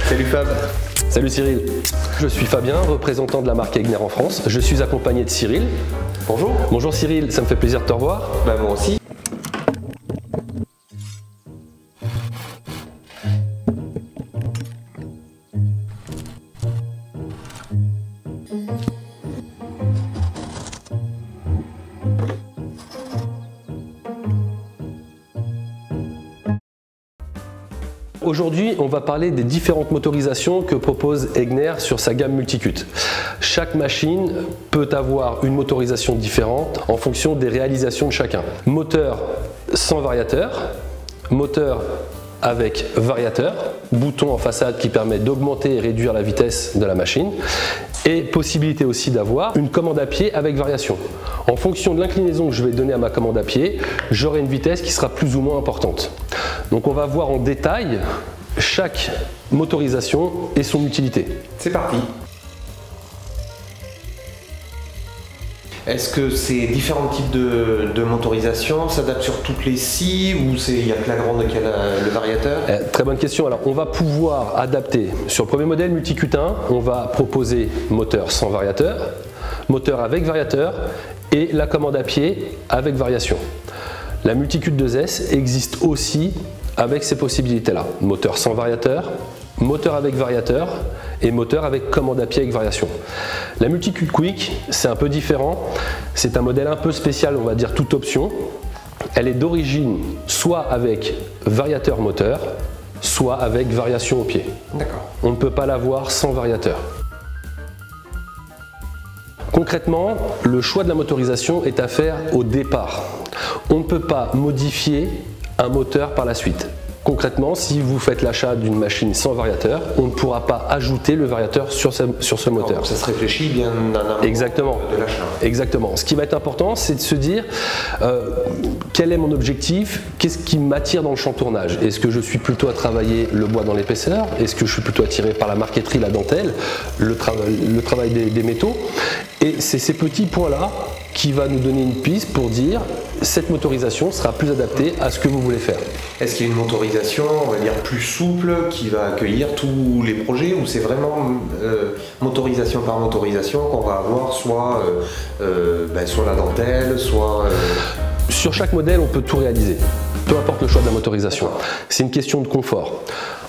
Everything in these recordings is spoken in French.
Salut Fab. Salut Cyril. Je suis Fabien, représentant de la marque Egner en France. Je suis accompagné de Cyril. Bonjour. Bonjour Cyril, ça me fait plaisir de te revoir. Bah moi aussi. Aujourd'hui, on va parler des différentes motorisations que propose Egner sur sa gamme Multicut. Chaque machine peut avoir une motorisation différente en fonction des réalisations de chacun. Moteur sans variateur, moteur avec variateur, bouton en façade qui permet d'augmenter et réduire la vitesse de la machine, et possibilité aussi d'avoir une commande à pied avec variation. En fonction de l'inclinaison que je vais donner à ma commande à pied, j'aurai une vitesse qui sera plus ou moins importante. Donc on va voir en détail chaque motorisation et son utilité. C'est parti. Est-ce que ces différents types de motorisation s'adaptent sur toutes les scies ou il n'y a que la grande qui a le variateur? Très bonne question. Alors on va pouvoir adapter. Sur le premier modèle Multicut 1, on va proposer moteur sans variateur, moteur avec variateur et la commande à pied avec variation. La Multicut 2S existe aussi avec ces possibilités-là. Moteur sans variateur, moteur avec variateur et moteur avec commande à pied avec variation. La Multicut Quick, c'est un peu différent. C'est un modèle un peu spécial, on va dire toute option. Elle est d'origine soit avec variateur moteur, soit avec variation au pied. D'accord. On ne peut pas l'avoir sans variateur. Concrètement, le choix de la motorisation est à faire au départ. On ne peut pas modifier un moteur par la suite. Concrètement, si vous faites l'achat d'une machine sans variateur, on ne pourra pas ajouter le variateur sur ce moteur. Ça se réfléchit bien en amont de l'achat. Exactement. Ce qui va être important, c'est de se dire quel est mon objectif, qu'est-ce qui m'attire dans le champ tournage. Est-ce que je suis plutôt à travailler le bois dans l'épaisseur? Est-ce que je suis plutôt attiré par la marqueterie, la dentelle, le travail des métaux? Et c'est ces petits points-là qui va nous donner une piste pour dire cette motorisation sera plus adaptée à ce que vous voulez faire. Est-ce qu'il y a une motorisation, on va dire, plus souple qui va accueillir tous les projets ou c'est vraiment motorisation par motorisation qu'on va avoir soit la dentelle, soit... Sur chaque modèle, on peut tout réaliser, peu importe le choix de la motorisation. C'est une question de confort.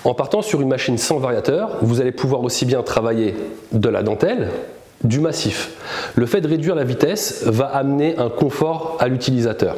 En partant sur une machine sans variateur, vous allez pouvoir aussi bien travailler de la dentelle, du massif. Le fait de réduire la vitesse va amener un confort à l'utilisateur.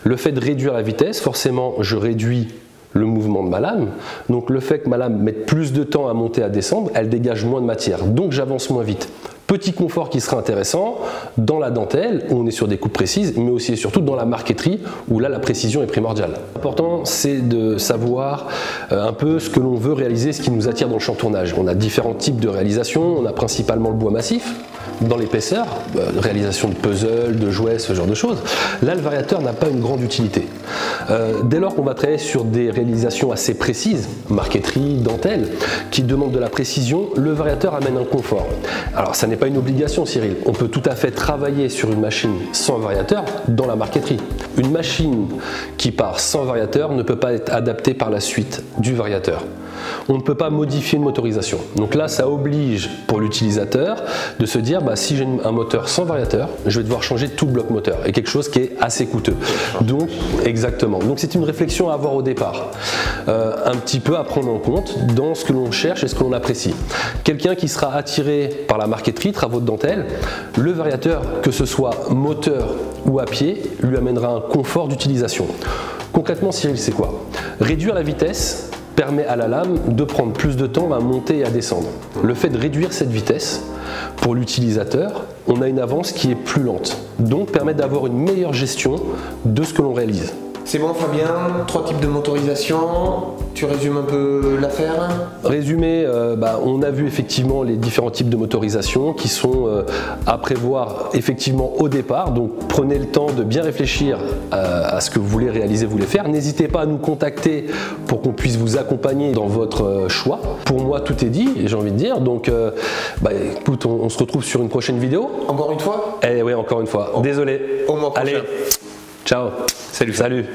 Le fait de réduire la vitesse, forcément, je réduis le mouvement de ma lame. Donc le fait que ma lame mette plus de temps à monter, à descendre, elle dégage moins de matière. Donc j'avance moins vite. Petit confort qui sera intéressant dans la dentelle, où on est sur des coupes précises, mais aussi et surtout dans la marqueterie, où là la précision est primordiale. L'important, c'est de savoir un peu ce que l'on veut réaliser, ce qui nous attire dans le champ tournage. On a différents types de réalisations, on a principalement le bois massif, dans l'épaisseur, réalisation de puzzles, de jouets, ce genre de choses. Là, le variateur n'a pas une grande utilité. Dès lors qu'on va travailler sur des réalisations assez précises, marqueterie, dentelle, qui demandent de la précision, le variateur amène un confort. Alors, ça n'est pas une obligation, Cyril. On peut tout à fait travailler sur une machine sans variateur dans la marqueterie. Une machine qui part sans variateur ne peut pas être adaptée par la suite du variateur. On ne peut pas modifier une motorisation. Donc là, ça oblige pour l'utilisateur de se dire, si j'ai un moteur sans variateur, je vais devoir changer tout le bloc moteur, et quelque chose qui est assez coûteux. Donc, exactement. Donc c'est une réflexion à avoir au départ, un petit peu à prendre en compte dans ce que l'on cherche et ce que l'on apprécie. Quelqu'un qui sera attiré par la marqueterie, travaux de dentelle, le variateur, que ce soit moteur ou à pied, lui amènera un confort d'utilisation. Concrètement, Cyril, c'est quoi? Réduire la vitesse permet à la lame de prendre plus de temps à monter et à descendre. Le fait de réduire cette vitesse, pour l'utilisateur, on a une avance qui est plus lente, donc permet d'avoir une meilleure gestion de ce que l'on réalise. C'est bon Fabien, 3 types de motorisation, tu résumes un peu l'affaire? Résumé, on a vu effectivement les différents types de motorisation qui sont à prévoir effectivement au départ, donc prenez le temps de bien réfléchir à ce que vous voulez réaliser, vous voulez faire. N'hésitez pas à nous contacter pour qu'on puisse vous accompagner dans votre choix. Pour moi tout est dit, j'ai envie de dire, donc écoute, on se retrouve sur une prochaine vidéo. Encore une fois? Eh oui, encore une fois, désolé. Au mois prochain. Allez, ciao. Salut. Salut.